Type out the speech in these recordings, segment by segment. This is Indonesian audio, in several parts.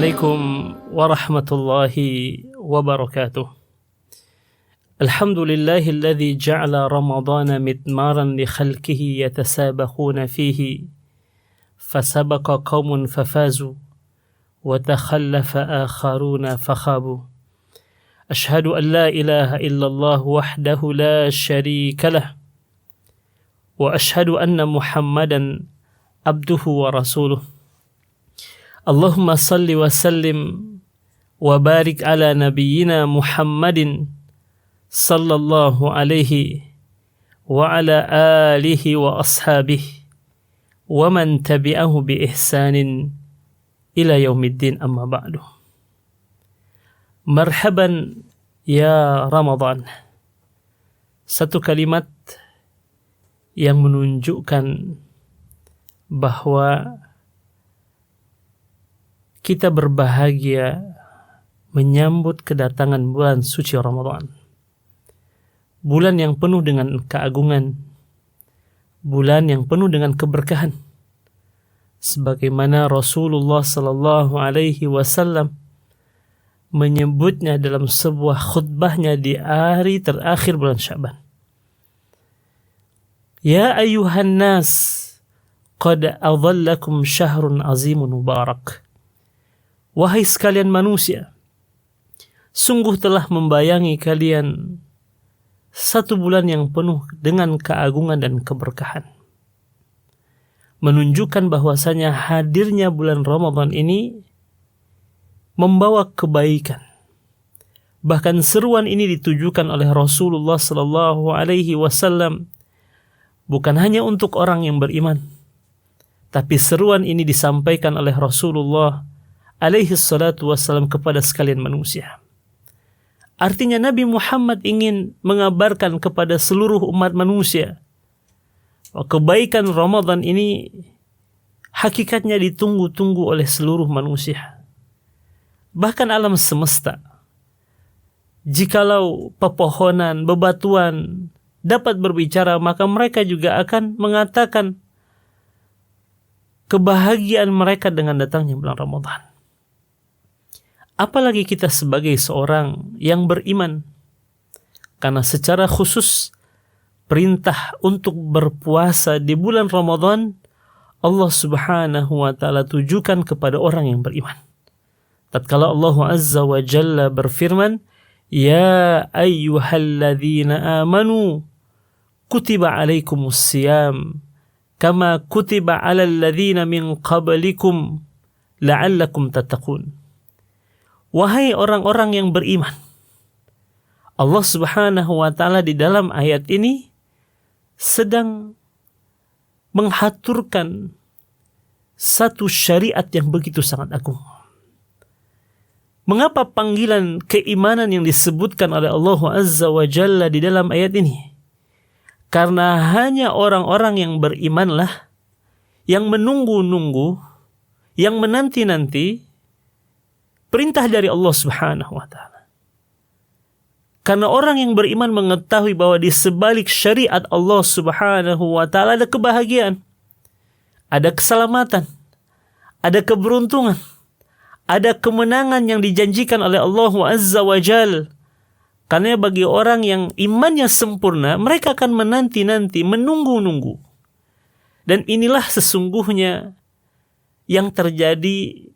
عليكم ورحمة الله وبركاته. الحمد لله الذي جعل رمضان مضمارا لخلقه يتسابقون فيه فسبق قوم ففازوا وتخلف آخرون فخابوا. أشهد أن لا إله إلا الله وحده لا شريك له وأشهد أن محمدا عبده ورسوله. اللهم صل وسلم وبارك على نبينا محمد صلى الله عليه وعلى آله وأصحابه ومن تبعه بإحسان إلى يوم الدين. أما بعد. Marhaban ya Ramadan. Satu kalimat yang menunjukkan bahwa kita berbahagia menyambut kedatangan bulan suci Ramadan. Bulan yang penuh dengan keagungan, bulan yang penuh dengan keberkahan. Sebagaimana Rasulullah sallallahu alaihi wasallam menyebutnya dalam sebuah khutbahnya di hari terakhir bulan Sya'ban. Ya ayyuhan nas, qad adhallakum syahrun azimun mubarak. Wahai sekalian manusia, sungguh telah membayangi kalian satu bulan yang penuh dengan keagungan dan keberkahan. Menunjukkan bahwasanya hadirnya bulan Ramadan ini membawa kebaikan. Bahkan seruan ini ditujukan oleh Rasulullah sallallahu alaihi wasallam bukan hanya untuk orang yang beriman, tapi seruan ini disampaikan oleh Rasulullah alaihi salatu wassalam kepada sekalian manusia. Artinya Nabi Muhammad ingin mengabarkan kepada seluruh umat manusia bahwa kebaikan Ramadan ini hakikatnya ditunggu-tunggu oleh seluruh manusia. Bahkan alam semesta. Jikalau pepohonan, bebatuan dapat berbicara, maka mereka juga akan mengatakan kebahagiaan mereka dengan datangnya bulan Ramadan. Apalagi kita sebagai seorang yang beriman. Karena secara khusus perintah untuk berpuasa di bulan Ramadan Allah Subhanahu wa taala tujukan kepada orang yang beriman. Tatkala Allah Azza wa Jalla berfirman, "Ya ayyuhalladzina amanu kutiba alaikumus siyam kama kutiba alal ladzina min qablikum la'allakum tattaqun." Wahai orang-orang yang beriman, Allah Subhanahu wa taala di dalam ayat ini sedang menghaturkan satu syariat yang begitu sangat agung. Mengapa panggilan keimanan yang disebutkan oleh Allah Azza wa Jalla di dalam ayat ini? Karena hanya orang-orang yang berimanlah yang menunggu-nunggu, yang menanti-nanti perintah dari Allah Subhanahu wa taala. Karena orang yang beriman mengetahui bahwa di sebalik syariat Allah Subhanahu wa taala ada kebahagiaan, ada keselamatan, ada keberuntungan, ada kemenangan yang dijanjikan oleh Allah Azza wa Jal. Karena bagi orang yang imannya sempurna, mereka akan menanti-nanti, menunggu-nunggu. Dan inilah sesungguhnya yang terjadi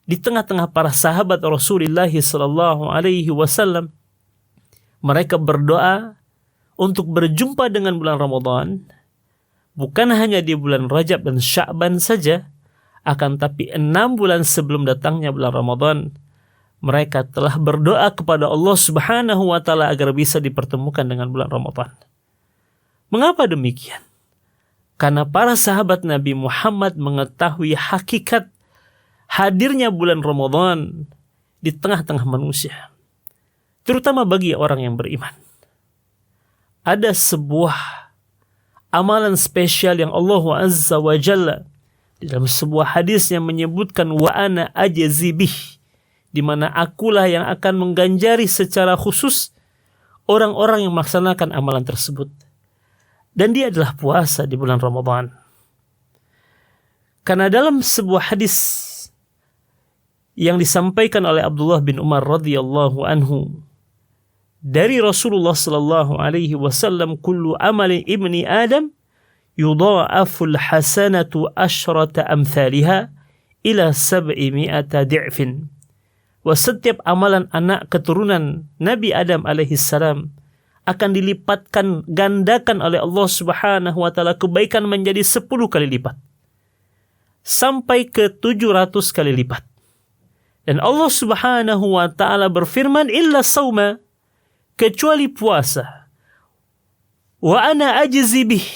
di tengah-tengah para sahabat Rasulullah sallallahu alaihi wasallam. Mereka berdoa untuk berjumpa dengan bulan Ramadan, bukan hanya di bulan Rajab dan Sya'ban saja, akan tapi 6 bulan sebelum datangnya bulan Ramadan, mereka telah berdoa kepada Allah Subhanahu wa taala agar bisa dipertemukan dengan bulan Ramadan. Mengapa demikian? Karena para sahabat Nabi Muhammad mengetahui hakikat hadirnya bulan Ramadan di tengah-tengah manusia, terutama bagi orang yang beriman. Ada sebuah amalan spesial yang Allah Azza wa Jalla di dalam sebuah hadis yang menyebutkan wa ana ajzi bih, di mana akulah yang akan mengganjari secara khusus orang-orang yang melaksanakan amalan tersebut. Dan dia adalah puasa di bulan Ramadan. Karena dalam sebuah hadis yang disampaikan oleh Abdullah bin Umar radhiyallahu anhu dari Rasulullah sallallahu alaihi wasallam, kullu amali ibni Adam yudha'aful hasanatu asyrata amthaliha ila 700 di'fin. Wa setiap amalan anak keturunan Nabi Adam alaihi salam akan dilipatkan gandakan oleh Allah Subhanahu wa taala, kebaikan menjadi 10 kali lipat sampai ke 700 kali lipat. Dan Allah Subhanahu wa taala berfirman, illa sauma, kecuali puasa, wa ana ajzi bih,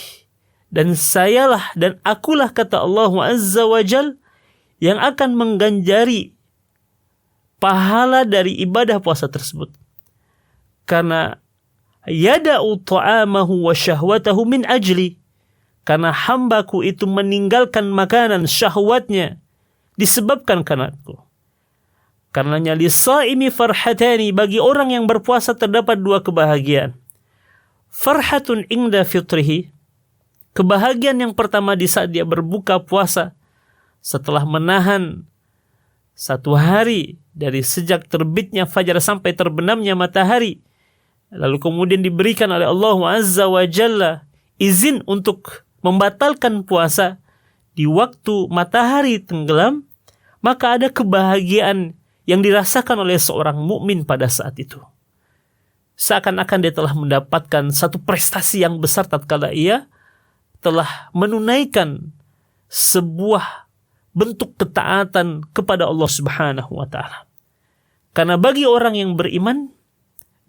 dan sayalah dan akulah, kata Allah Azza wa Jal, yang akan mengganjari pahala dari ibadah puasa tersebut. Karena yada'u ta'amahu wa syahwatahu min ajli, karena hambaku itu meninggalkan makanan syahwatnya disebabkan karenaku. Karenanya lisaimi farhatani, bagi orang yang berpuasa terdapat 2 kebahagiaan. Farhatun inda fitrihi, kebahagiaan yang pertama di saat dia berbuka puasa setelah menahan 1 hari dari sejak terbitnya fajar sampai terbenamnya matahari, lalu kemudian diberikan oleh Allah Azza wa Jalla izin untuk membatalkan puasa di waktu matahari tenggelam, maka ada kebahagiaan yang dirasakan oleh seorang mukmin pada saat itu. Seakan-akan dia telah mendapatkan satu prestasi yang besar tatkala ia telah menunaikan sebuah bentuk ketaatan kepada Allah Subhanahu wa taala. Karena bagi orang yang beriman,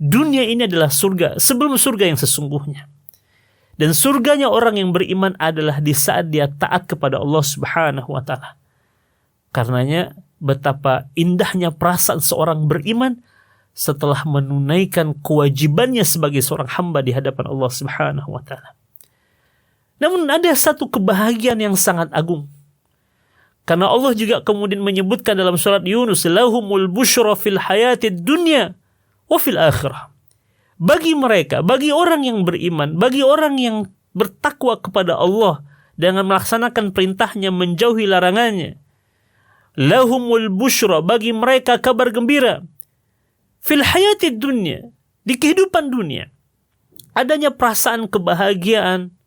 dunia ini adalah surga sebelum surga yang sesungguhnya. Dan surganya orang yang beriman adalah di saat dia taat kepada Allah Subhanahu wa taala. Karenanya betapa indahnya perasaan seorang beriman setelah menunaikan kewajibannya sebagai seorang hamba di hadapan Allah Subhanahu wa taala. Namun ada satu kebahagiaan yang sangat agung. Karena Allah juga kemudian menyebutkan dalam surat Yunus, lahumul busyra fil hayatid dunya wa fil akhirah. Bagi mereka, bagi orang yang beriman, bagi orang yang bertakwa kepada Allah dengan melaksanakan perintahnya, menjauhi larangannya, lahumul busyra, bagi mereka kabar gembira, fil hayatid dunya, di kehidupan dunia. Adanya perasaan kebahagiaan,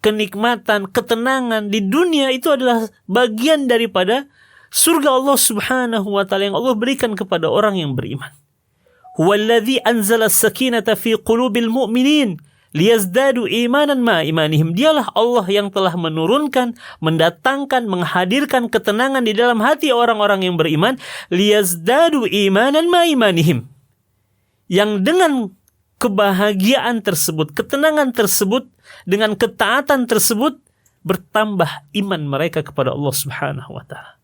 kenikmatan, ketenangan di dunia itu adalah bagian daripada surga Allah Subhanahu wa taala yang Allah berikan kepada orang yang beriman. Huwallazi anzala as-sakinata fi qulubil mu'minin liyazdadu imanan ma imanihim. Dialah Allah yang telah menurunkan, mendatangkan, menghadirkan ketenangan di dalam hati orang-orang yang beriman, liyazdadu imanan ma imanihim. Yang dengan kebahagiaan tersebut, ketenangan tersebut, dengan ketaatan tersebut, bertambah iman mereka kepada Allah Subhanahu wa taala.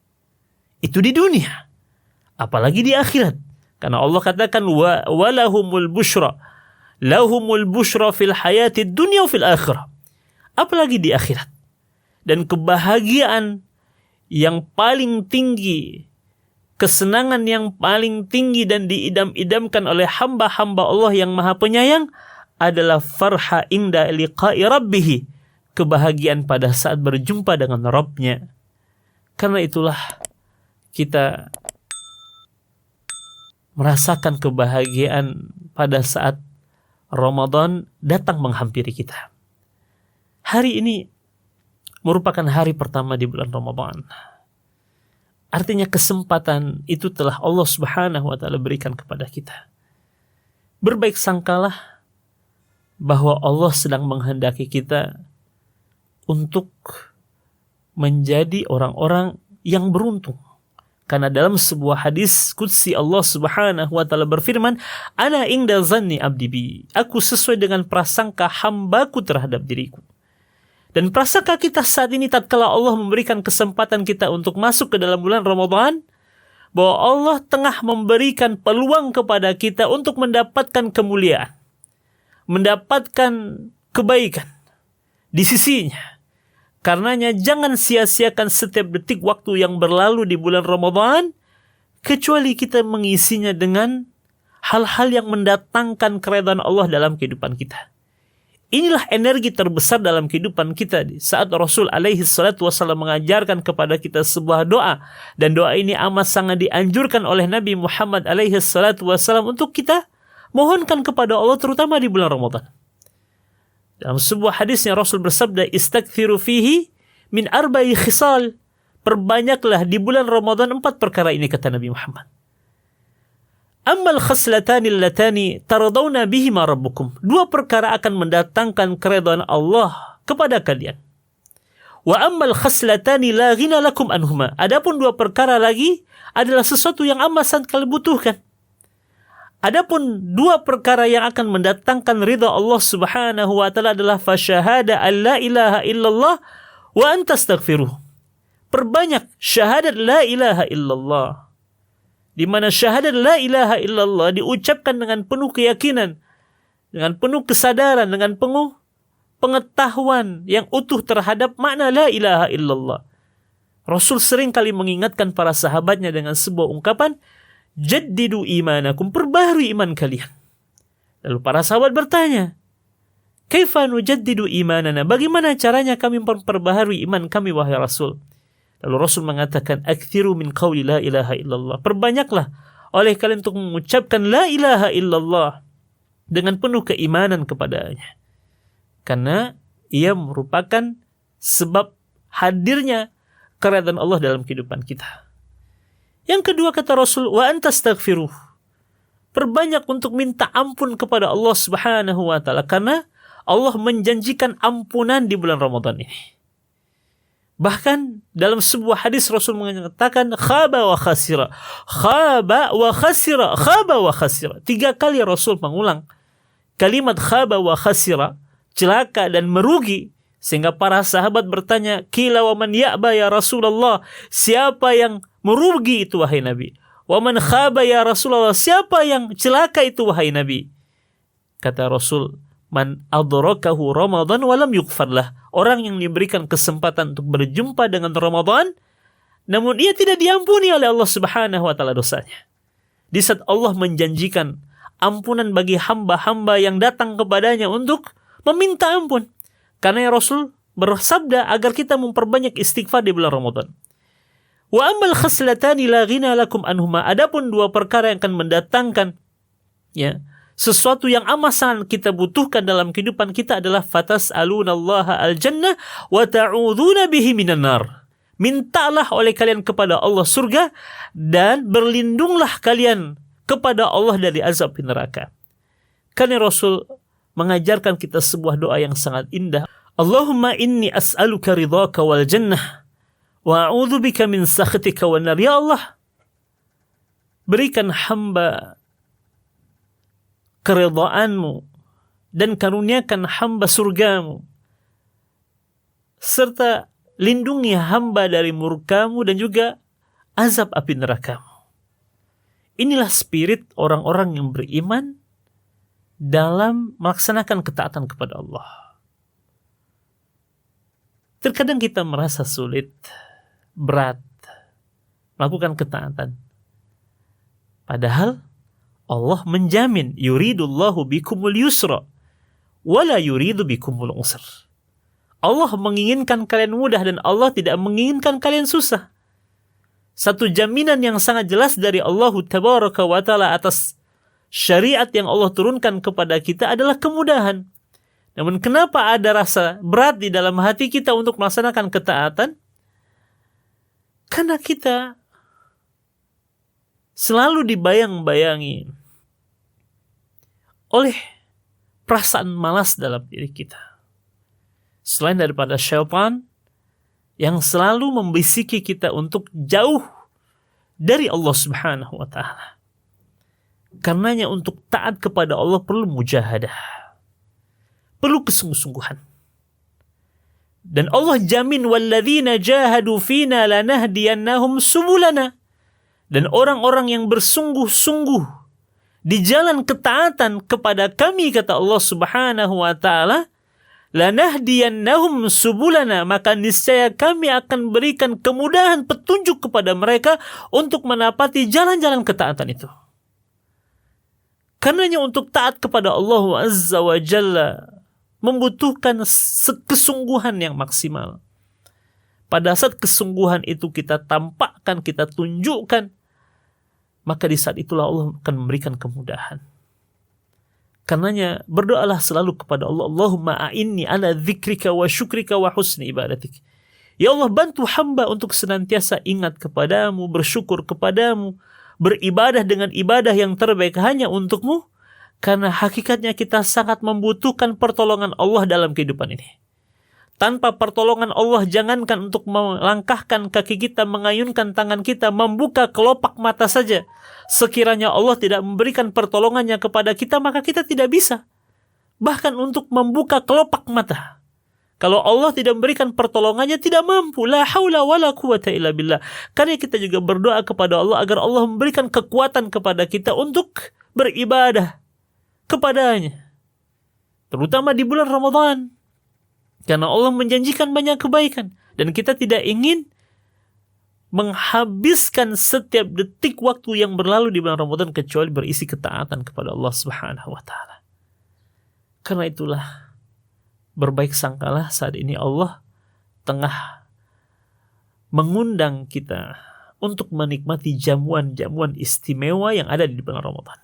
Itu di dunia, apalagi di akhirat. Karena Allah katakan walahumul busyra, lahumul busyra fil hayatid dunya fil akhirah. Apalagi di akhirat. Dan kebahagiaan yang paling tinggi, kesenangan yang paling tinggi dan diidam-idamkan oleh hamba-hamba Allah yang Maha Penyayang adalah farha inda liqa'i rabbih, kebahagiaan pada saat berjumpa dengan Rabb-Nya. Karena itulah kita merasakan kebahagiaan pada saat Ramadan datang menghampiri kita. Hari ini merupakan hari pertama di bulan Ramadan. Artinya kesempatan itu telah Allah Subhanahu wa taala berikan kepada kita. Berbaik sangkalah bahwa Allah sedang menghendaki kita untuk menjadi orang-orang yang beruntung. Karena dalam sebuah hadis qudsi Allah Subhanahu wa taala berfirman, "Ana inda zanni abdi bi." Aku sesuai dengan prasangka hambaku terhadap diriku. Dan prasangka kita saat ini tatkala Allah memberikan kesempatan kita untuk masuk ke dalam bulan Ramadan, bahwa Allah tengah memberikan peluang kepada kita untuk mendapatkan kemuliaan, mendapatkan kebaikan di sisinya. Karenanya jangan sia-siakan setiap detik waktu yang berlalu di bulan Ramadan, kecuali kita mengisinya dengan hal-hal yang mendatangkan keridhaan Allah dalam kehidupan kita. Inilah energi terbesar dalam kehidupan kita. Saat Rasul alaihi salatu wasallam mengajarkan kepada kita sebuah doa, dan doa ini amat sangat dianjurkan oleh Nabi Muhammad alaihi salatu wasallam untuk kita mohonkan kepada Allah, terutama di bulan Ramadan. Dalam sebuah hadisnya Rasul bersabda, "Istakthiru fihi min arba'i khisal." Perbanyaklah di bulan Ramadan 4 perkara ini, kata Nabi Muhammad. Ammal khaslatani allatani taradawna bihima rabbukum. 2 perkara akan mendatangkan keridhaan Allah kepada kalian. Wa ammal khaslatani la ghina lakum anhuma. Adapun 2 perkara lagi adalah sesuatu yang amat sangat kalian butuhkan. Adapun 2 perkara yang akan mendatangkan ridha Allah Subhanahu wa taala adalah fasyahada an la ilaha illallah wa antastaghfiruh. Perbanyak syahadat la ilaha illallah, di mana syahadat la ilaha illallah diucapkan dengan penuh keyakinan, dengan penuh kesadaran, dengan penuh pengetahuan yang utuh terhadap makna la ilaha illallah. Rasul sering kali mengingatkan para sahabatnya dengan sebuah ungkapan, jaddidu imanakum, perbaharui iman kalian. Lalu para sahabat bertanya, kaifa nujaddidu imanana, bagaimana caranya kami memperbaharui iman kami wahai Rasul? Lalu Rasul mengatakan, aktsiru min qawli la ilaha illallah. Perbanyaklah oleh kalian untuk mengucapkan la ilaha illallah dengan penuh keimanan kepadanya. Karena ia merupakan sebab hadirnya keridhaan Allah dalam kehidupan kita. Yang kedua, kata Rasul, wa antastaghfiruh. Perbanyak untuk minta ampun kepada Allah Subhanahu wa taala, karena Allah menjanjikan ampunan di bulan Ramadan ini. Bahkan dalam sebuah hadis Rasul mengatakan khaba wa khasira, khaba wa khasira, khaba wa khasira. 3 kali Rasul mengulang kalimat khaba wa khasira, celaka dan merugi, sehingga para sahabat bertanya, qila wa man ya'ba ya Rasulullah, siapa yang merugi itu wahai Nabi? Wa man khaba ya Rasulullah, siapa yang celaka itu wahai Nabi? Kata Rasul, man adrakahu Ramadan wa lam yughfar lah. Orang yang diberikan kesempatan untuk berjumpa dengan Ramadan, namun ia tidak diampuni oleh Allah Subhanahu wa taala dosanya. Di saat Allah menjanjikan ampunan bagi hamba-hamba yang datang kepadanya untuk meminta ampun. Karena ya Rasul bersabda agar kita memperbanyak istighfar di bulan Ramadan. Wa ammal khaslatani la ghina lakum anhuma. Adapun 2 perkara yang akan mendatangkan sesuatu yang amat sangat kita butuhkan dalam kehidupan kita adalah fatas'alunallaha al-jannah wa ta'udzuna bihi minan nar. Mintalah oleh kalian kepada Allah surga dan berlindunglah kalian kepada Allah dari azab neraka. Karena Rasul mengajarkan kita sebuah doa yang sangat indah. Allahumma inni as'aluka ridhaka wal jannah wa a'udzubika min sakhatika wan nar. Ya Allah, berikan hamba keridhaanmu dan karuniakan hamba surgamu, serta lindungi hamba dari murkamu dan juga azab api nerakamu. Inilah spirit orang-orang yang beriman dalam melaksanakan ketaatan kepada Allah. Terkadang kita merasa sulit, berat melakukan ketaatan, padahal Allah menjamin, yuridullahu bikumul yusra wala yuridu bikumul usr. Allah menginginkan kalian mudah dan Allah tidak menginginkan kalian susah. Satu jaminan yang sangat jelas dari Allah Tabaraka wa Ta'ala atas syariat yang Allah turunkan kepada kita adalah kemudahan. Namun kenapa ada rasa berat di dalam hati kita untuk melaksanakan ketaatan? Karena kita selalu dibayang-bayangi oleh perasaan malas dalam diri kita. Selain daripada syaitan yang selalu membisiki kita untuk jauh dari Allah Subhanahu wa taala. Karenanya untuk taat kepada Allah perlu mujahadah, perlu kesungguh-sungguhan. Dan Allah jamin walladzina jahadu fina lanahdiyannahum subulana. Dan orang-orang yang bersungguh-sungguh di jalan ketaatan kepada kami, kata Allah Subhanahu wa taala, lanahdiyannahum subulana, maka niscaya kami akan berikan kemudahan petunjuk kepada mereka untuk menapati jalan-jalan ketaatan itu. Karenanya untuk taat kepada Allah Azza wa Jalla membutuhkan kesungguhan yang maksimal. Pada saat kesungguhan itu kita tampakkan, kita tunjukkan, maka di saat itulah Allah akan memberikan kemudahan. Karenanya berdoalah selalu kepada Allah, Allahumma a'inni ala dzikrika wa syukrika wa husni ibadatik. Ya Allah, bantu hamba untuk senantiasa ingat kepadamu, bersyukur kepadamu, beribadah dengan ibadah yang terbaik hanya untukmu, karena hakikatnya kita sangat membutuhkan pertolongan Allah dalam kehidupan ini. Tanpa pertolongan Allah, jangankan untuk melangkahkan kaki kita, mengayunkan tangan kita, membuka kelopak mata saja. Sekiranya Allah tidak memberikan pertolongannya kepada kita, maka kita tidak bisa. Bahkan untuk membuka kelopak mata. Kalau Allah tidak memberikan pertolongannya, tidak mampu. La haula wa la quwata illa billah. Karena kita juga berdoa kepada Allah agar Allah memberikan kekuatan kepada kita untuk beribadah kepadanya. Terutama di bulan Ramadan. Karena Allah menjanjikan banyak kebaikan. Dan kita tidak ingin menghabiskan setiap detik waktu yang berlalu di bulan Ramadan kecuali berisi ketaatan kepada Allah Subhanahu wa ta'ala. Karena itulah, berbaik sangkalah saat ini Allah tengah mengundang kita untuk menikmati jamuan-jamuan istimewa yang ada di bulan Ramadan.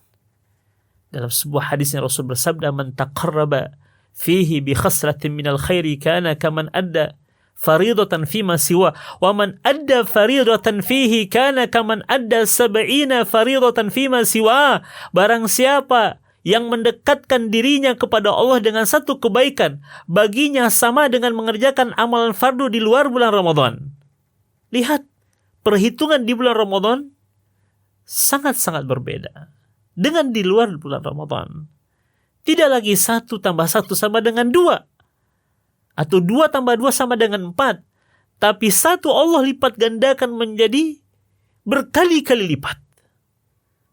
Dalam sebuah hadisnya Rasul bersabda, "Man taqarraba fihi bi khaslatin minal khairi kana kaman adda faridatan fima siwa wa man adda faridatan fihi kana kaman adda sab'ina faridatan fima siwa." Barang siapa yang mendekatkan dirinya kepada Allah dengan satu kebaikan, baginya sama dengan mengerjakan amalan fardu di luar bulan Ramadan. Lihat, perhitungan di bulan Ramadan sangat-sangat berbeda dengan di luar bulan Ramadan. Tidak lagi 1 tambah 1 sama dengan 2. Atau 2 tambah 2 sama dengan 4. Tapi 1 Allah lipat gandakan menjadi berkali-kali lipat.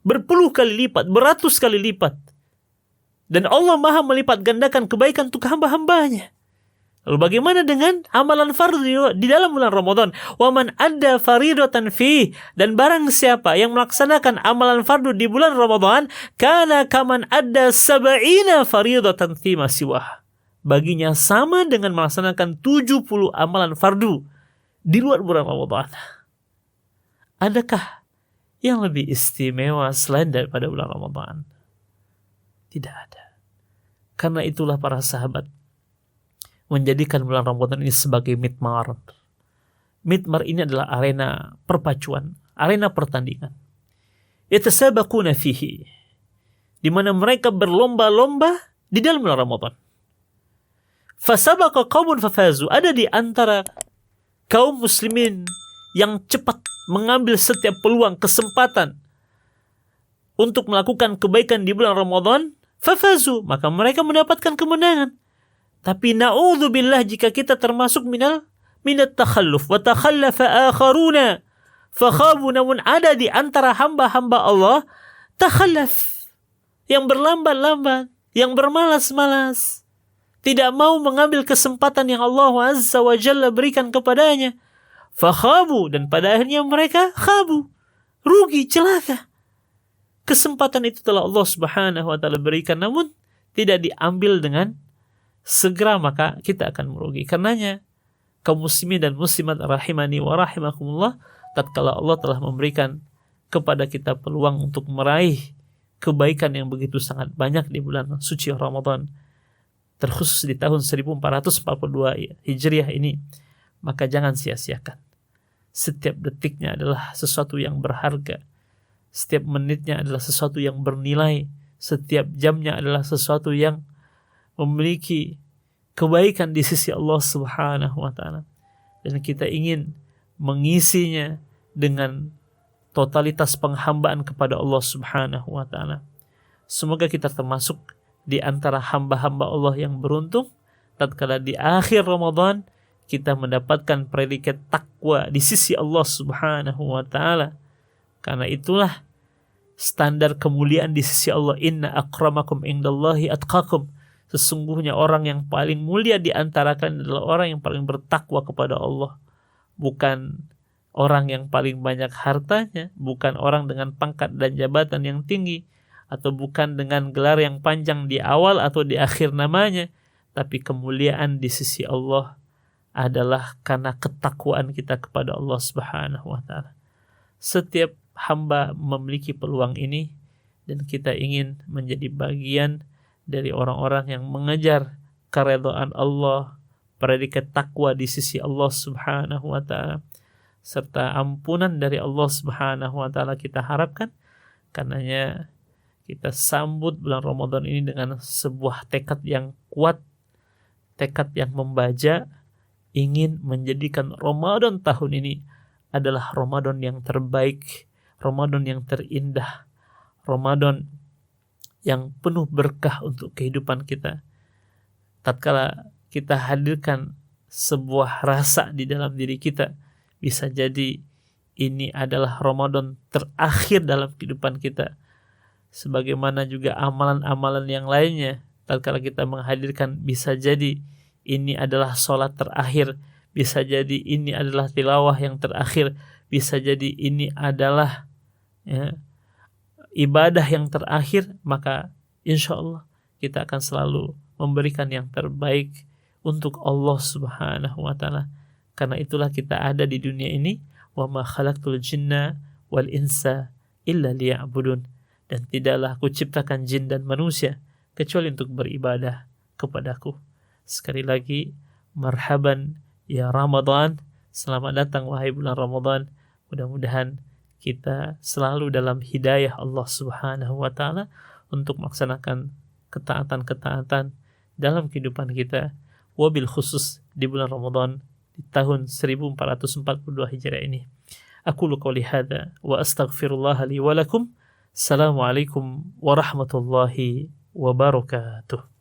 Berpuluh kali lipat, beratus kali lipat. Dan Allah maha melipat gandakan kebaikan untuk hamba-hambanya. Lalu bagaimana dengan amalan fardu di dalam bulan Ramadan? Wa man adda faridatan fi, dan barang siapa yang melaksanakan amalan fardu di bulan Ramadan, kana kaman adda sab'ina faridatan fi ma siwah. Baginya sama dengan melaksanakan 70 amalan fardu di luar bulan Ramadan. Adakah yang lebih istimewa selain daripada bulan Ramadan? Tidak ada. Karena itulah para sahabat menjadikan bulan Ramadan ini sebagai midmar. Midmar ini adalah arena perpacuan, arena pertandingan. Yatasabaquna fihi, di mana mereka berlomba-lomba di dalam bulan Ramadan. Fasabaqa qaumun fafazu, ada di antara kaum muslimin yang cepat mengambil setiap peluang, kesempatan untuk melakukan kebaikan di bulan Ramadan, fafazu, maka mereka mendapatkan kemenangan. Tapi na'udzubillah jika kita termasuk minat takhalluf wa takhallafa akharuna fakhabu, namun ada di antara hamba-hamba Allah takhallaf, yang berlambat-lambat, yang bermalas-malas, tidak mau mengambil kesempatan yang Allah Azza wa Jalla berikan kepadanya. Fakhabu, dan pada akhirnya mereka khabu, rugi, celaka. Kesempatan itu telah Allah Subhanahu wa ta'ala berikan, namun tidak diambil dengan segera, maka kita akan merugi. Karenanya kaum muslimin dan muslimat rahimani wa rahimakumullah, tatkala Allah telah memberikan kepada kita peluang untuk meraih kebaikan yang begitu sangat banyak di bulan suci Ramadan, terkhusus di tahun 1442 Hijriah ini, maka jangan sia-siakan. Setiap detiknya adalah sesuatu yang berharga. Setiap menitnya adalah sesuatu yang bernilai. Setiap jamnya adalah sesuatu yang memiliki kebaikan di sisi Allah Subhanahu wa ta'ala. Dan kita ingin mengisinya dengan totalitas penghambaan kepada Allah Subhanahu wa ta'ala. Semoga kita termasuk di antara hamba-hamba Allah yang beruntung tatkala di akhir Ramadan kita mendapatkan predikat takwa di sisi Allah Subhanahu wa ta'ala. Karena itulah standar kemuliaan di sisi Allah. Inna akramakum indallahi atqakum. Sesungguhnya orang yang paling mulia di antara kalian adalah orang yang paling bertakwa kepada Allah. Bukan orang yang paling banyak hartanya, bukan orang dengan pangkat dan jabatan yang tinggi, atau bukan dengan gelar yang panjang di awal atau di akhir namanya, tapi kemuliaan di sisi Allah adalah karena ketakwaan kita kepada Allah Subhanahu wa taala. Setiap hamba memiliki peluang ini dan kita ingin menjadi bagian dari orang-orang yang mengejar keridhaan Allah, predikat takwa di sisi Allah Subhanahu wa taala, serta ampunan dari Allah Subhanahu wa taala kita harapkan. Karenanya kita sambut bulan Ramadan ini dengan sebuah tekad yang kuat, tekad yang membaja, ingin menjadikan Ramadan tahun ini adalah Ramadan yang terbaik, Ramadan yang terindah, Ramadan yang penuh berkah untuk kehidupan kita. Tatkala kita hadirkan sebuah rasa di dalam diri kita, bisa jadi ini adalah Ramadan terakhir dalam kehidupan kita. Sebagaimana juga amalan-amalan yang lainnya, tatkala kita menghadirkan, bisa jadi ini adalah sholat terakhir, bisa jadi ini adalah tilawah yang terakhir, bisa jadi ini adalah ibadah yang terakhir, maka insya Allah kita akan selalu memberikan yang terbaik untuk Allah Subhanahu wa taala. Karena itulah kita ada di dunia ini, wa ma khalaqtul jinna wal insa illa liya'budun, dan tidaklah aku ciptakan jin dan manusia kecuali untuk beribadah kepadaku. Sekali lagi, marhaban ya Ramadan, selamat datang wahai bulan Ramadan. Mudah-mudahan kita selalu dalam hidayah Allah Subhanahu wa taala untuk melaksanakan ketaatan-ketaatan dalam kehidupan kita, wabil khusus di bulan Ramadan di tahun 1442 Hijriah ini. Aqulu qouli hadza wa astaghfirullah li wa lakum. Assalamualaikum warahmatullahi wabarakatuh.